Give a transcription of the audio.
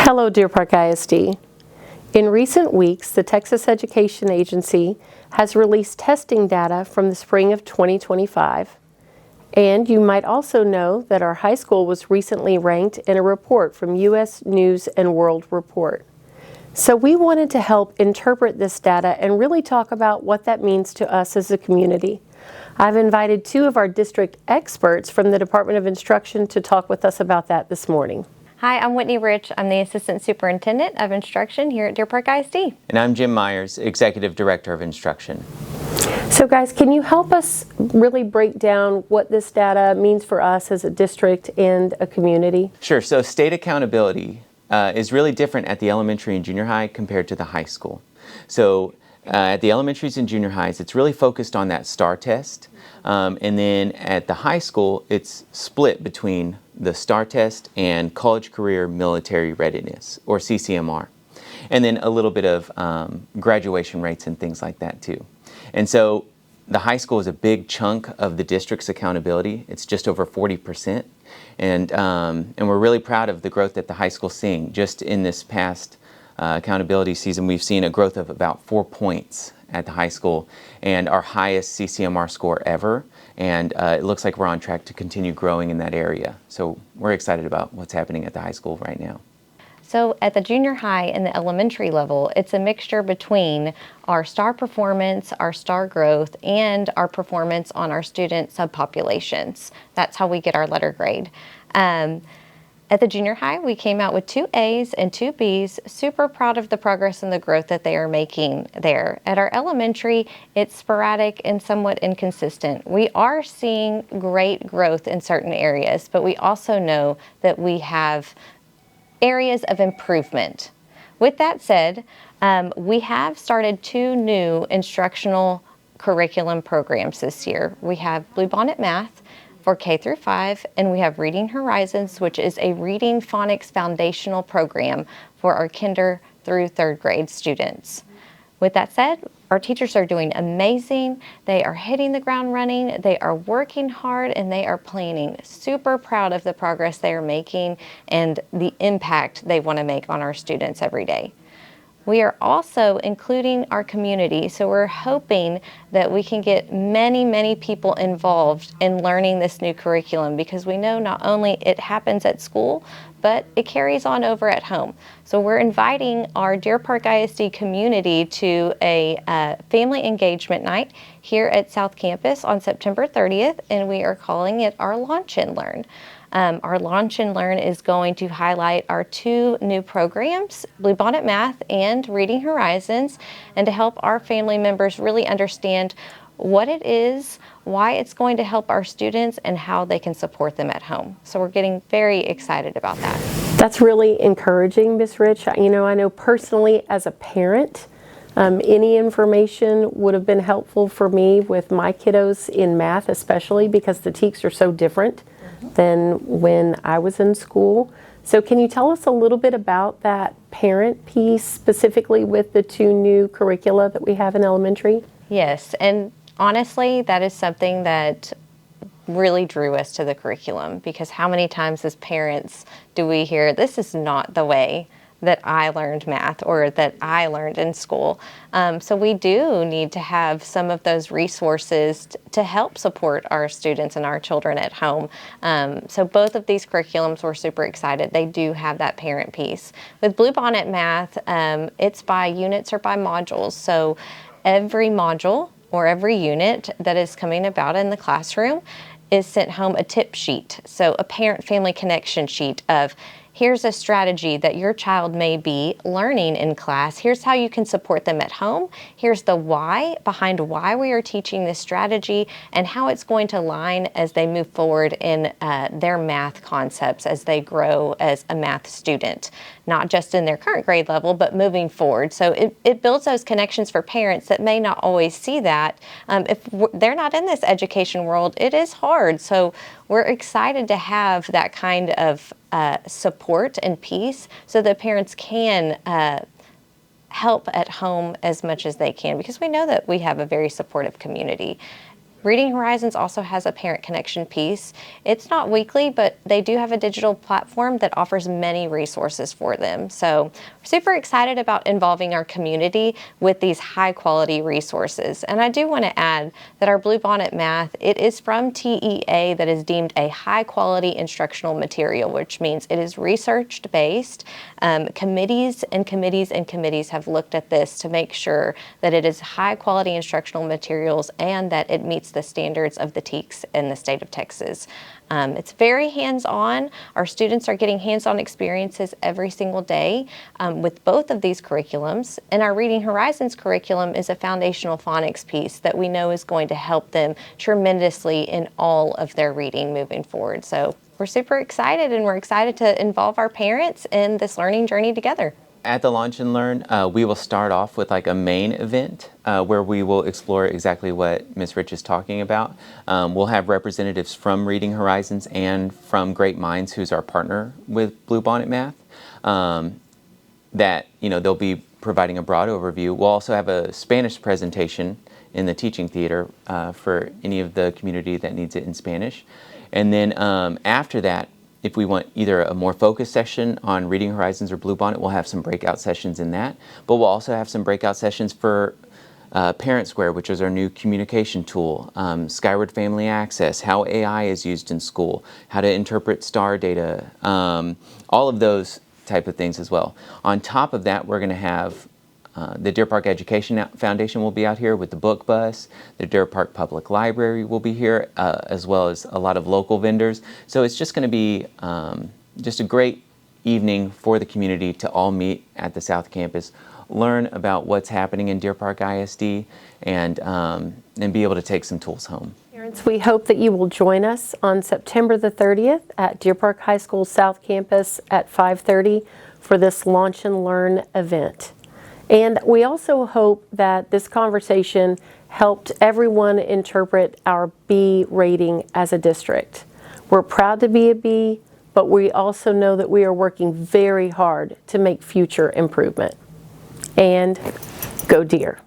Hello, Deer Park ISD. In recent weeks, the Texas Education Agency has released testing data from the spring of 2025. And you might also know that our high school was recently ranked in a report from U.S. News and World Report. So we wanted to help interpret this data and really talk about what that means to us as a community. I've invited two of our district experts from the Department of Instruction to talk with us about that this morning. Hi, I'm Whitney Rich. I'm the Assistant Superintendent of Instruction here at Deer Park ISD. And I'm Jim Myers, Executive Director of Instruction. So guys, can you help us really break down what this data means for us as a district and a community? Sure. So state accountability is really different at the elementary and junior high compared to the high school. So at the elementaries and junior highs, it's really focused on that STAR test. And then at the high school, it's split between the STAR test and college career military readiness, or CCMR. And then a little bit of graduation rates and things like that too. And so the high school is a big chunk of the district's accountability. It's just over 40%. And we're really proud of the growth that the high school's seeing. Just in this past accountability season, we've seen a growth of about 4 points at the high school and our highest CCMR score ever. And it looks like we're on track to continue growing in that area. So we're excited about what's happening at the high school right now. So at the junior high and the elementary level, it's a mixture between our STAR performance, our STAR growth, and our performance on our student subpopulations. That's how we get our letter grade. At the junior high, we came out with 2 A's and 2 B's. Super proud of the progress and the growth that they are making there. At our elementary, it's sporadic and somewhat inconsistent. We are seeing great growth in certain areas, but we also know that we have areas of improvement. With that said, we have started 2 new instructional curriculum programs this year. We have Bluebonnet Math for K through 5, and we have Reading Horizons, which is a reading phonics foundational program for our kinder through 3rd grade students. With that said, our teachers are doing amazing. They are hitting the ground running. They are working hard and they are planning. Super proud of the progress they are making and the impact they want to make on our students every day. We are also including our community, so we're hoping that we can get many people involved in learning this new curriculum, because we know not only it happens at school, but it carries on over at home. So we're inviting our Deer Park ISD community to a family engagement night here at South Campus on September 30th, and we are calling it our Launch and Learn. Our Launch and Learn is going to highlight our 2 new programs, Bluebonnet Math and Reading Horizons, and to help our family members really understand what it is, why it's going to help our students, and how they can support them at home. So we're getting very excited about that. That's really encouraging, Ms. Rich. I know personally as a parent, any information would have been helpful for me with my kiddos in math, especially because the TEKS are so different than when I was in school. So can you tell us a little bit about that parent piece, specifically with the 2 new curricula that we have in elementary? Yes, and honestly, that is something that really drew us to the curriculum, because how many times as parents do we hear, this is not the way that I learned math or that I learned in school. So we do need to have some of those resources to help support our students and our children at home. So both of these curriculums, we're super excited. They do have that parent piece. With Bluebonnet Math, it's by units or by modules. So every module or every unit that is coming about in the classroom is sent home a tip sheet. So a parent-family connection sheet of, here's a strategy that your child may be learning in class. Here's how you can support them at home. Here's the why behind why we are teaching this strategy and how it's going to align as they move forward in their math concepts as they grow as a math student, not just in their current grade level, but moving forward. So it builds those connections for parents that may not always see that. If they're not in this education world, it is hard. So we're excited to have that kind of support and peace so that parents can help at home as much as they can, because we know that we have a very supportive community. Reading Horizons also has a parent connection piece. It's not weekly, but they do have a digital platform that offers many resources for them. So we're super excited about involving our community with these high quality resources. And I do want to add that our Bluebonnet Math, it is from TEA that is deemed a high quality instructional material, which means it is research based. Committees have looked at this to make sure that it is high quality instructional materials and that it meets the standards of the TEKS in the state of Texas. It's very hands-on. Our students are getting hands-on experiences every single day with both of these curriculums. And our Reading Horizons curriculum is a foundational phonics piece that we know is going to help them tremendously in all of their reading moving forward. So we're super excited, and we're excited to involve our parents in this learning journey together. At the Launch and Learn, we will start off with like a main event where we will explore exactly what Ms. Rich is talking about. We'll have representatives from Reading Horizons and from Great Minds, who's our partner with Bluebonnet Math, that they'll be providing a broad overview. We'll also have a Spanish presentation in the teaching theater for any of the community that needs it in Spanish. And then after that, if we want either a more focused session on Reading Horizons or Bluebonnet, we'll have some breakout sessions in that. But we'll also have some breakout sessions for Parent Square, which is our new communication tool, Skyward Family Access, how AI is used in school, how to interpret STAR data, all of those type of things as well. On top of that, we're going to have the Deer Park Education Foundation will be out here with the book bus. The Deer Park Public Library will be here, as well as a lot of local vendors. So it's just going to be just a great evening for the community to all meet at the South Campus, learn about what's happening in Deer Park ISD, and be able to take some tools home. Parents, we hope that you will join us on September the 30th at Deer Park High School South Campus at 5:30 for this Launch and Learn event. And we also hope that this conversation helped everyone interpret our B rating as a district. We're proud to be a B, but we also know that we are working very hard to make future improvement. And go Deer.